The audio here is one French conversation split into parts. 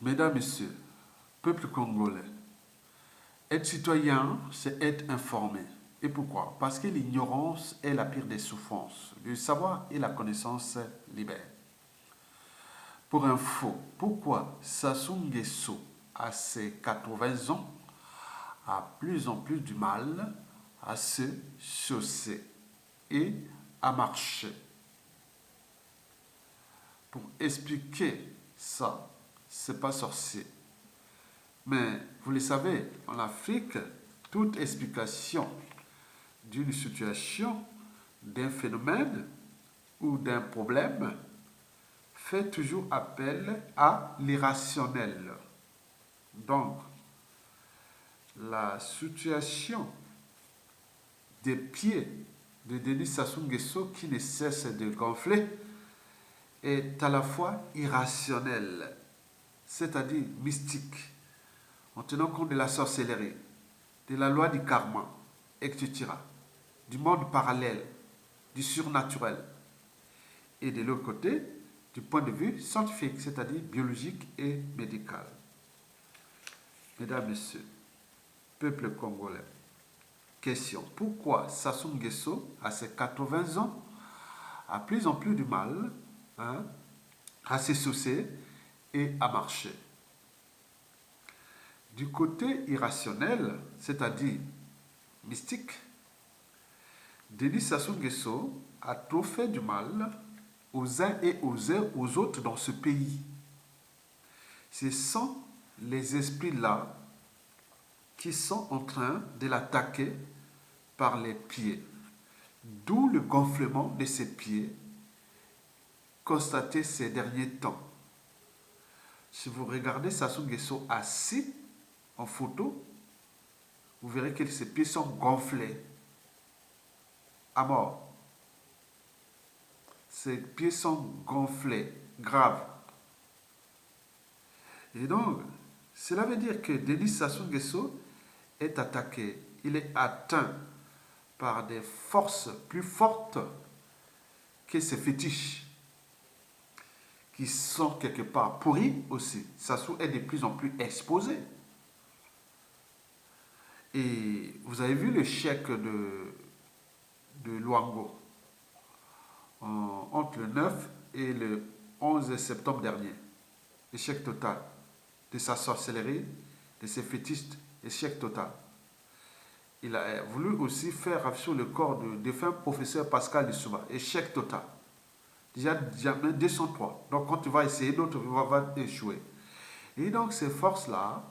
Mesdames, Messieurs, peuple congolais, être citoyen, c'est être informé. Et pourquoi? Parce que l'ignorance est la pire des souffrances. Le savoir et la connaissance libèrent. Pour info, pourquoi Sassou Nguesso, à ses 80 ans, a plus en plus du mal à se chausser et à marcher? Pour expliquer ça, c'est pas sorcier. Mais vous le savez, en Afrique, toute explication d'une situation, d'un phénomène ou d'un problème fait toujours appel à l'irrationnel. Donc, la situation des pieds de Denis Sassou Nguesso qui ne cesse de gonfler est à la fois irrationnelle, c'est-à-dire mystique, en tenant compte de la sorcellerie, de la loi du karma, etc., du monde parallèle, du surnaturel, et de l'autre côté, du point de vue scientifique, c'est-à-dire biologique et médical. Mesdames, Messieurs, peuple congolais, question, pourquoi Sassou Nguesso, à ses 80 ans, a plus en plus du mal à s'essoucer et à marcher? Du côté irrationnel, c'est-à-dire mystique, Denis Sassou Nguesso a trop fait du mal aux uns et aux autres dans ce pays. Ce sont les esprits-là qui sont en train de l'attaquer par les pieds. D'où le gonflement de ses pieds constaté ces derniers temps. Si vous regardez Sassou Nguesso assis en photo, vous verrez que ses pieds sont gonflés à mort. Ses pieds sont gonflés, graves. Et donc, cela veut dire que Denis Sassou Nguesso est attaqué. Il est atteint par des forces plus fortes que ses fétiches, qui sont quelque part pourris aussi. Sassou est de plus en plus exposé. Et vous avez vu le chèque de Luango entre le 9 et le 11 septembre dernier. Échec total de sa sorcellerie, de ses fétichistes, échec total. Il a voulu aussi faire sur le corps du défunt professeur Pascal Lissouba. Échec total. Déjà 203. Donc quand tu vas essayer, d'autres vont échouer. Et donc ces forces-là,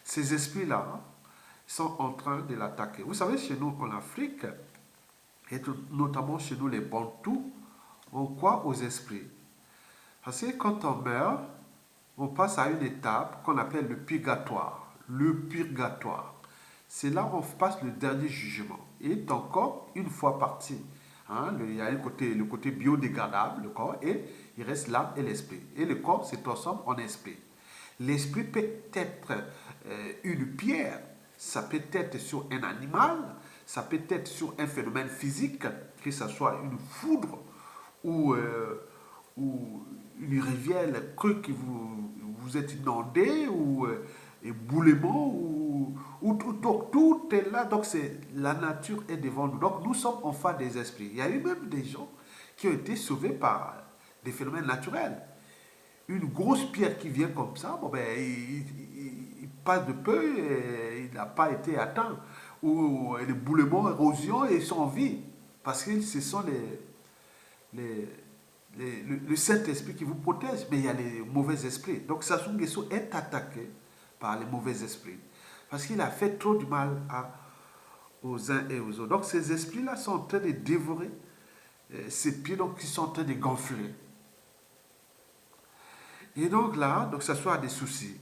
ces esprits-là, sont en train de l'attaquer. Vous savez, chez nous en Afrique, et notamment chez nous les Bantous, on croit aux esprits. Parce que quand on meurt, on passe à une étape qu'on appelle le purgatoire. Le purgatoire. C'est là où on passe le dernier jugement. Et ton corps, une fois parti, il y a le côté biodégradable, le corps, et il reste l'âme et l'esprit. Et le corps se transforme en esprit. L'esprit peut être une pierre, ça peut être sur un animal, ça peut être sur un phénomène physique, que ce soit une foudre ou une rivière crue qui vous êtes inondé, ou éboulement, donc tout est là. Donc la nature est devant nous. Donc nous sommes enfants des esprits. Il y a eu même des gens qui ont été sauvés par des phénomènes naturels. Une grosse pierre qui vient comme ça, bon ben, il passe de peu, et il n'a pas été atteint. Ou l'éboulement, l'érosion, et ils sont en vie. Parce que ce sont le Saint-Esprit qui vous protège, mais il y a les mauvais esprits. Donc Sassou Nguesso est attaqué par les mauvais esprits, parce qu'il a fait trop du mal aux uns et aux autres. Donc ces esprits-là sont en train de dévorer ses pieds, donc ils sont en train de gonfler. Et donc là, donc Sassou a des soucis.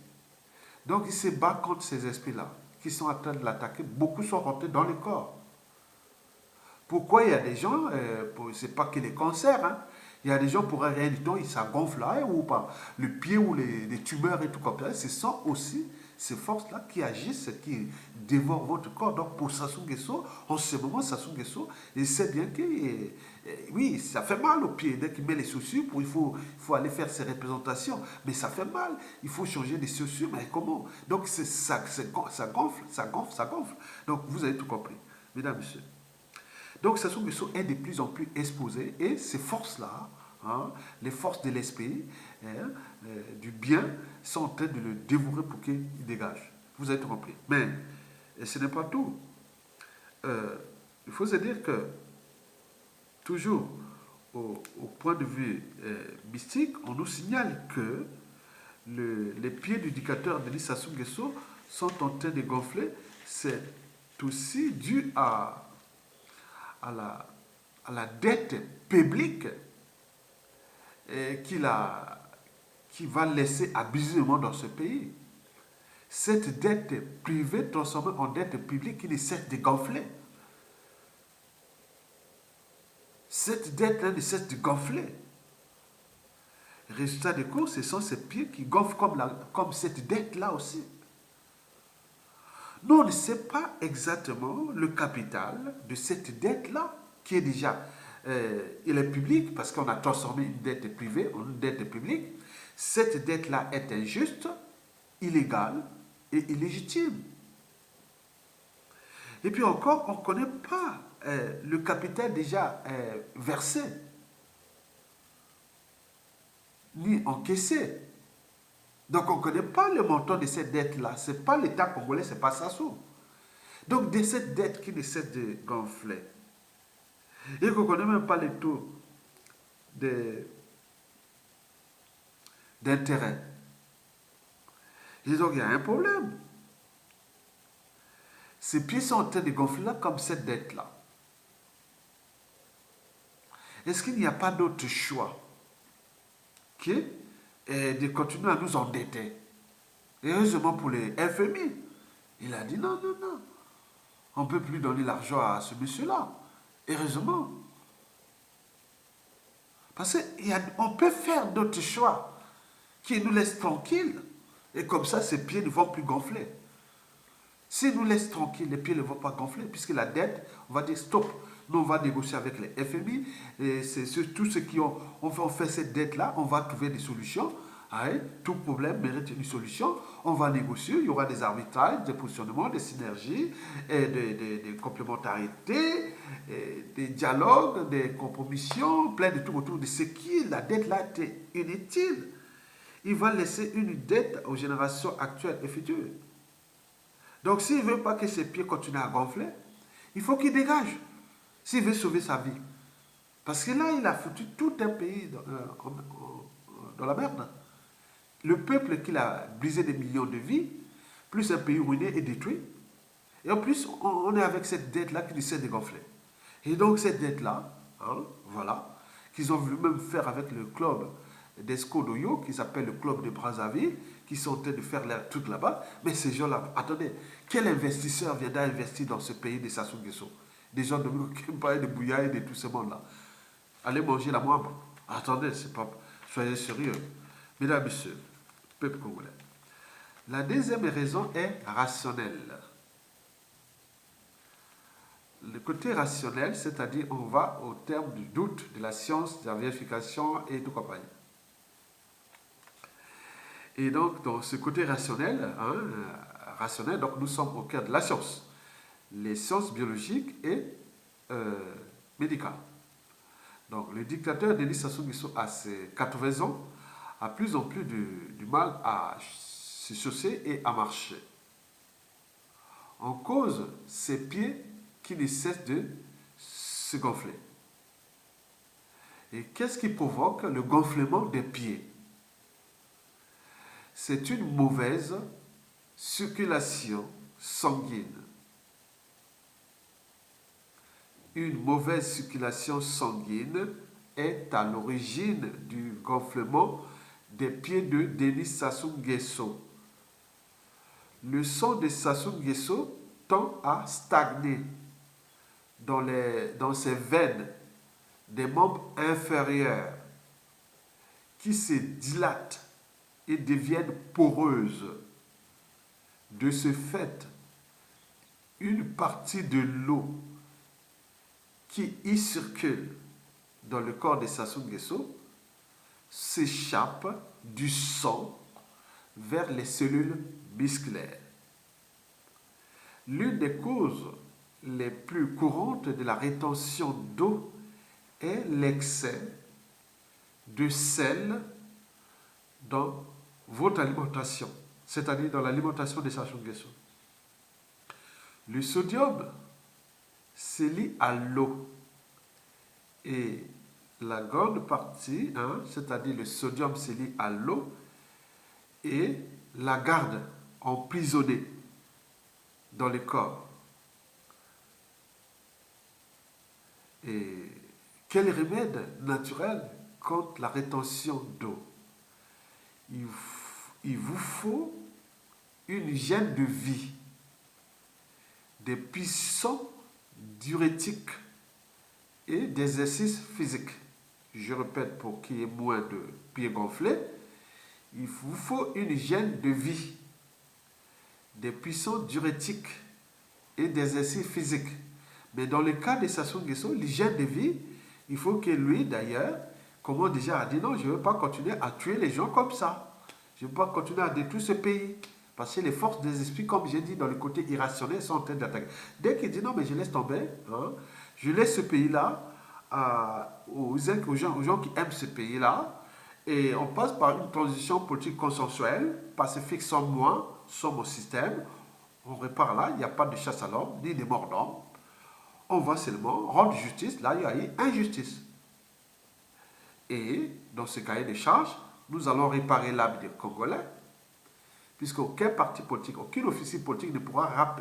Donc il se bat contre ces esprits-là, qui sont en train de l'attaquer. Beaucoup sont rentrés dans le corps. Pourquoi il y a des gens, c'est pas que les cancers, il y a des gens pour rien du tout, ça gonfle là, ou pas, le pied ou les tumeurs et tout comme ça, ce sont aussi ces forces-là qui agissent, qui dévorent votre corps. Donc pour Sassou Nguesso, en ce moment, Sassou Nguesso, il sait bien que, oui, ça fait mal aux pieds. Dès qu'il met les chaussures, il faut aller faire ses représentations. Mais ça fait mal. Il faut changer les chaussures. Mais comment? Donc ça gonfle, ça gonfle, ça gonfle. Donc vous avez tout compris, mesdames, messieurs. Donc Sassou Nguesso est de plus en plus exposé et ces forces-là, hein, les forces de l'esprit, hein, du bien, sont en train de le dévorer pour qu'il dégage. Vous avez tout compris. Mais ce n'est pas tout. Il faut se dire que, toujours au point de vue mystique, on nous signale que les pieds du dictateur Denis Sassou Nguesso sont en train de gonfler. C'est aussi dû à la dette publique qui va laisser abusivement dans ce pays. Cette dette privée transformée en dette publique qui ne cesse de gonfler. Cette dette-là ne cesse de gonfler. Résultat des courses, ce sont ces pieds qui gonflent comme cette dette-là aussi. Nous, on ne sait pas exactement le capital de cette dette-là, qui est déjà, il est public, parce qu'on a transformé une dette privée en une dette publique. Cette dette-là est injuste, illégale et illégitime. Et puis encore, on ne connaît pas le capital déjà versé, ni encaissé. Donc on ne connaît pas le montant de cette dette-là. Ce n'est pas l'État congolais, ce n'est pas Sassou. Donc de cette dette qui ne cesse de gonfler, et qu'on ne connaît même pas les taux d'intérêt. Et donc il y a un problème. Ces pieds sont en train de gonfler là comme cette dette-là. Est-ce qu'il n'y a pas d'autre choix que de continuer à nous endetter? Et heureusement pour les FMI, il a dit non, non, non. On ne peut plus donner l'argent à ce monsieur-là. Heureusement. Parce qu'on peut faire d'autres choix qui nous laissent tranquilles. Et comme ça, ces pieds ne vont plus gonfler. S'ils nous laissent tranquilles, les pieds ne vont pas gonfler, puisque la dette, on va dire stop. Nous, on va négocier avec les FMI. Et c'est tous ceux qui ont fait cette dette-là, on va trouver des solutions. Hein? Tout problème mérite une solution. On va négocier, il y aura des arbitrages, des positionnements, des synergies, et des complémentarités, et des dialogues, des compromissions, plein de tout autour de ce qui, la dette-là, était inutile. Il va laisser une dette aux générations actuelles et futures. Donc, s'il ne veut pas que ses pieds continuent à gonfler, il faut qu'il dégage. S'il veut sauver sa vie. Parce que là, il a foutu tout un pays dans la merde. Le peuple qu'il a brisé des millions de vies, plus un pays ruiné et détruit. Et en plus, on est avec cette dette-là qui essaie de gonfler. Et donc, cette dette-là, hein, voilà, qu'ils ont voulu même faire avec le club d'Escodoyo, qui s'appelle le club de Brazzaville, qui sont en train de faire leur truc là-bas. Mais ces gens-là, attendez, quel investisseur viendra investir dans ce pays de Sassou Nguesso? Des gens qui me parlent de Bouya et de tout ce monde-là. Allez manger la moindre. Attendez, c'est pas... Soyez sérieux. Mesdames, messieurs, peuple congolais. La deuxième raison est rationnelle. Le côté rationnel, c'est-à-dire on va au terme du doute, de la science, de la vérification et tout compagnie. Et donc, dans ce côté rationnel, donc nous sommes au cœur de la science. Les sciences biologiques et médicales. Donc, le dictateur Denis Sassou Nguesso, à ses 80 ans, a plus en plus du mal à se chausser et à marcher. En cause, ses pieds qui ne cessent de se gonfler. Et qu'est-ce qui provoque le gonflement des pieds? C'est une mauvaise circulation sanguine. Une mauvaise circulation sanguine est à l'origine du gonflement des pieds de Denis Sassou Nguesso. Le sang de Sassou Nguesso tend à stagner dans ses veines des membres inférieurs qui se dilatent et deviennent poreuses. De ce fait, une partie de l'eau qui y circule dans le corps des Sassou Nguesso s'échappe du sang vers les cellules musculaires. L'une des causes les plus courantes de la rétention d'eau est l'excès de sel dans votre alimentation, c'est-à-dire dans l'alimentation des Sassou Nguesso. Le sodium se lie à l'eau et la grande partie, c'est-à-dire le sodium se lie à l'eau et la garde emprisonnée dans le corps. Et quel remède naturel contre la rétention d'eau? Il vous faut une hygiène de vie, des puissants diurétiques et des exercices physiques. Je répète pour qu'il y ait moins de pieds gonflés, il vous faut une hygiène de vie, des puissants diurétiques et des exercices physiques. Mais dans le cas de Sassou Nguesso, l'hygiène de vie, il faut que lui d'ailleurs, comme on déjà a dit, non, je ne veux pas continuer à tuer les gens comme ça. Je ne veux pas continuer à détruire ce pays. Parce que les forces des esprits, comme j'ai dit, dans le côté irrationnel, sont en train d'attaquer. Dès qu'il dit non, mais je laisse tomber, je laisse ce pays-là aux gens qui aiment ce pays-là, et on passe par une transition politique consensuelle, pacifique sans moi, sans mon système. On repart là, il n'y a pas de chasse à l'homme, ni de mort d'homme. On va seulement rendre justice, là il y a eu injustice. Et dans ce cahier de charges, nous allons réparer l'âme des Congolais, puisqu'aucun parti politique, aucun officier politique ne pourra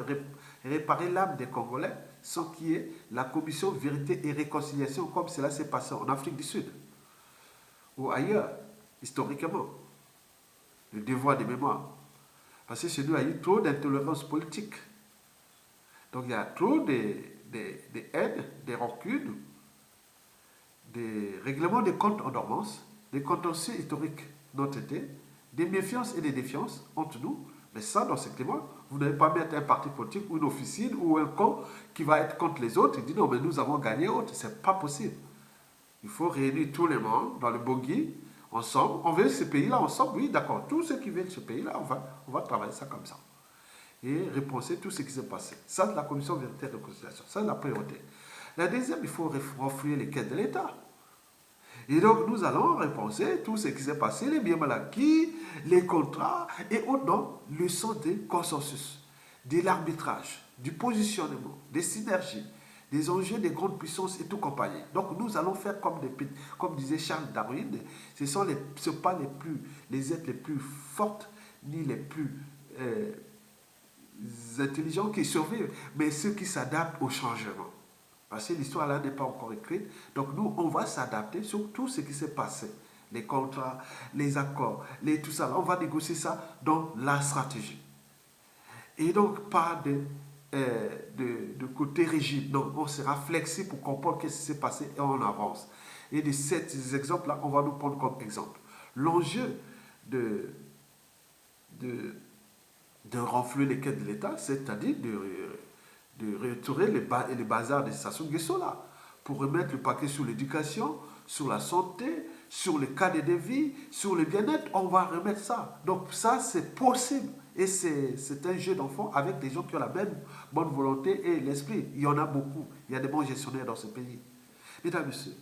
réparer l'âme des Congolais sans qu'il y ait la commission vérité et réconciliation, comme cela s'est passé en Afrique du Sud ou ailleurs, historiquement. Le devoir de mémoire. Parce que chez nous, il y a eu trop d'intolérance politique. Donc il y a trop de haine, des rancunes, des règlements de comptes en dormance, des contentieux historiques non traités, des méfiances et des défiances entre nous. Mais ça, dans ce climat, vous n'allez pas mettre un parti politique ou une officine ou un camp qui va être contre les autres et dire non, mais nous avons gagné autre. Ce n'est pas possible. Il faut réunir tout le monde dans le bogie, ensemble. On veut ce pays-là ensemble, oui, d'accord. Tous ceux qui veulent ce pays-là, on va travailler ça comme ça. Et repenser tout ce qui s'est passé. Ça, c'est la commission vérité et réconciliation. Ça, c'est la priorité. La deuxième, il faut renflouer les caisses de l'État. Et donc, nous allons repenser tout ce qui s'est passé, les biens mal acquis, les contrats et autres, donc, leçon de consensus, de l'arbitrage, du positionnement, des synergies, des enjeux des grandes puissances et tout compagnie. Donc, nous allons faire comme disait Charles Darwin, ce sont pas les êtres les plus fortes, ni les plus intelligents qui survivent, mais ceux qui s'adaptent au changement. Parce que l'histoire là n'est pas encore écrite. Donc nous, on va s'adapter sur tout ce qui s'est passé. Les contrats, les accords, tout ça. On va négocier ça dans la stratégie. Et donc, pas de côté rigide. Non, on sera flexible pour comprendre ce qui s'est passé et on avance. Et de ces exemples-là, on va nous prendre comme exemple. L'enjeu de renflouer les caisses de l'État, c'est-à-dire de retirer les bazars de Sassou Nguesso là, pour remettre le paquet sur l'éducation, sur la santé, sur le cadre de vie, sur le bien-être, on va remettre ça. Donc ça, c'est possible. Et c'est un jeu d'enfant avec des gens qui ont la même bonne volonté et l'esprit. Il y en a beaucoup. Il y a des bons gestionnaires dans ce pays. Mesdames et messieurs,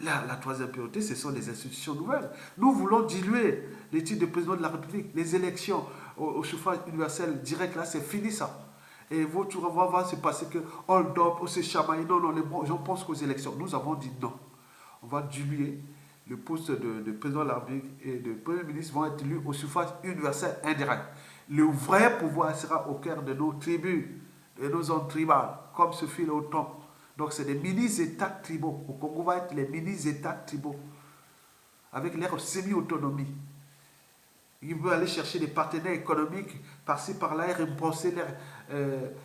la troisième priorité, ce sont les institutions nouvelles. Nous voulons diluer les titres de président de la République, les élections au suffrage universel direct, là, c'est fini ça. Et votre va se passer que hold up, on se chamaille. Non, non, les gens pensent qu'aux élections. Nous avons dit non. On va diluer le poste de président de la République et de premier ministre vont être élus au suffrage universel indirect. Le vrai pouvoir sera au cœur de nos tribus, de nos zones tribales, comme ce fut l'OTAN. Donc c'est des mini-États tribaux. Au Congo va être les mini-États tribaux, avec leur semi-autonomie. Ils veulent aller chercher des partenaires économiques par-ci, par-là, et repenser leurs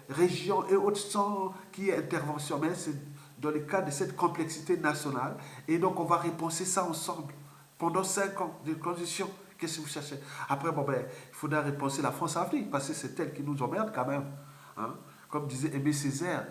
régions et autres sans qu'il y ait intervention. Mais c'est dans le cadre de cette complexité nationale. Et donc, on va repenser ça ensemble pendant 5 ans de transition qu'est-ce que vous cherchez? Après, bon, ben, il faudra repenser la France-Afrique, parce que c'est elle qui nous emmerde quand même. Hein. Comme disait Aimé Césaire,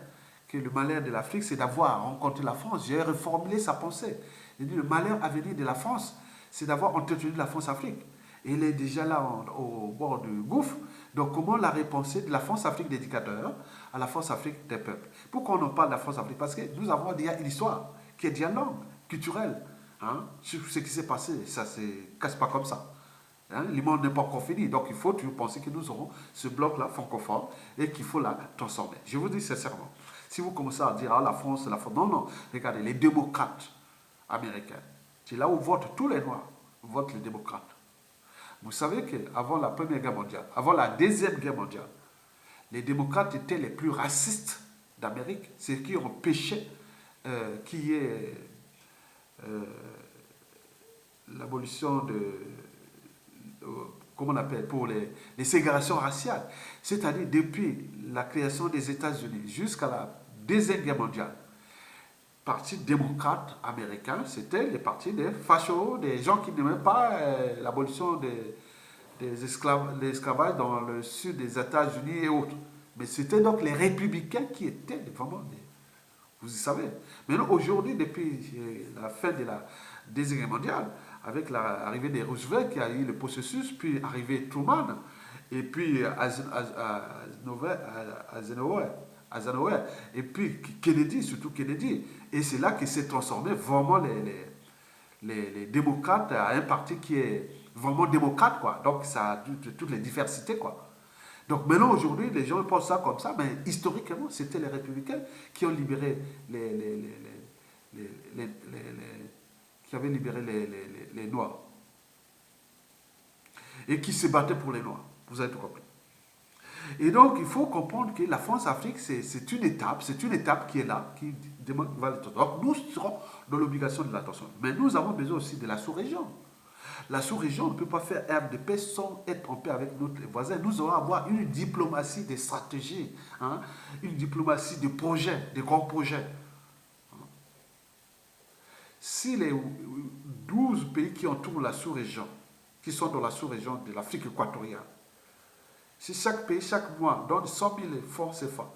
que le malheur de l'Afrique, c'est d'avoir rencontré la France. J'ai reformulé sa pensée. Il dit, le malheur à venir de la France, c'est d'avoir entretenu la France-Afrique. Et il est déjà là au bord du gouffre. Donc, comment la repenser de la France-Afrique d'éducateurs à la France-Afrique des peuples? Pourquoi on en parle de la France-Afrique? Parce que nous avons déjà une histoire qui est déjà longue, culturelle. Hein? Sur ce qui s'est passé, ça ne se casse pas comme ça. Hein? Le monde n'est pas encore fini. Donc, il faut toujours penser que nous aurons ce bloc-là francophone et qu'il faut la transformer. Je vous dis sincèrement, si vous commencez à dire, ah, la France, non, non. Regardez, les démocrates américains, c'est là où votent tous les Noirs, votent les démocrates. Vous savez qu'avant la Première Guerre mondiale, avant la Deuxième Guerre mondiale, les démocrates étaient les plus racistes d'Amérique, ce qui empêchait qu'il y ait l'abolition comment on appelle, pour les ségrégations raciales. C'est-à-dire, depuis la création des États-Unis jusqu'à la Deuxième Guerre mondiale, parti démocrate américain, c'était les partis des fachos, des gens qui n'aimaient pas l'abolition des l'esclavage dans le sud des États-Unis et autres. Mais c'était donc les républicains qui étaient vraiment vous savez. Maintenant, aujourd'hui, depuis la fin de la Deuxième Guerre mondiale, avec l'arrivée des Roosevelt qui a eu le processus, puis arrivé Truman, et puis Eisenhower, et puis Kennedy, surtout Kennedy. Et c'est là qu'il s'est transformé vraiment les démocrates à un parti qui est vraiment démocrate, quoi. Donc ça a toutes les diversités, quoi. Donc maintenant, aujourd'hui, les gens pensent ça comme ça, mais historiquement, c'était les républicains qui ont libéré qui avaient libéré les Noirs. Et qui se battaient pour les Noirs. Vous avez tout compris. Et donc, il faut comprendre que la France-Afrique, c'est une étape qui est là, qui demande l'attention. Donc, nous serons dans l'obligation de l'attention. Mais nous avons besoin aussi de la sous-région. La sous-région ne peut pas faire ère de paix sans être en paix avec nos voisins. Nous allons avoir une diplomatie des stratégies, hein, une diplomatie de projets, de grands projets. Si les 12 pays qui entourent la sous-région, qui sont dans la sous-région de l'Afrique équatoriale, si chaque pays, chaque mois, donne 100 000 francs CFA,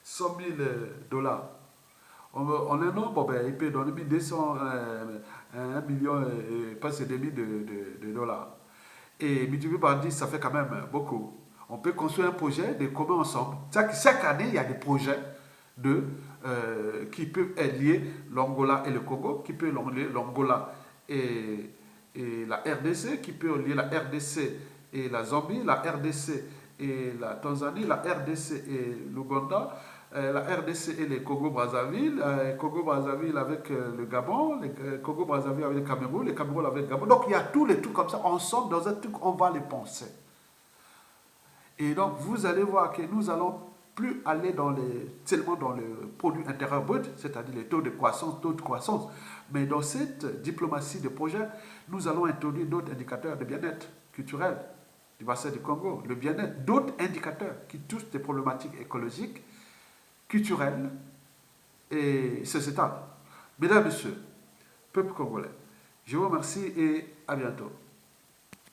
100 000 dollars, en un an, bon, ben, il peut donner 200, 1 million et presque demi de dollars. Et multiplié par 10, ça fait quand même beaucoup. On peut construire un projet de commun ensemble. Chaque année, il y a des projets qui peuvent lier l'Angola et le Congo, qui peuvent lier l'Angola et la RDC, qui peuvent lier la RDC et la Zambie, la RDC et la Tanzanie, la RDC et l'Ouganda, la RDC et le Congo-Brazzaville, Congo-Brazzaville avec le Gabon, le Congo-Brazzaville avec le Cameroun avec le Gabon. Donc il y a tous les trucs comme ça, ensemble, dans un truc, on va les penser. Et donc vous allez voir que nous allons plus aller seulement dans le produit intérieur brut, c'est-à-dire les taux de croissance, mais dans cette diplomatie de projet, nous allons introduire d'autres indicateurs de bien-être culturel du bassin du Congo, le bien-être, d'autres indicateurs qui touchent des problématiques écologiques, culturelles et sociétales. Mesdames et messieurs, peuple congolais, je vous remercie et à bientôt.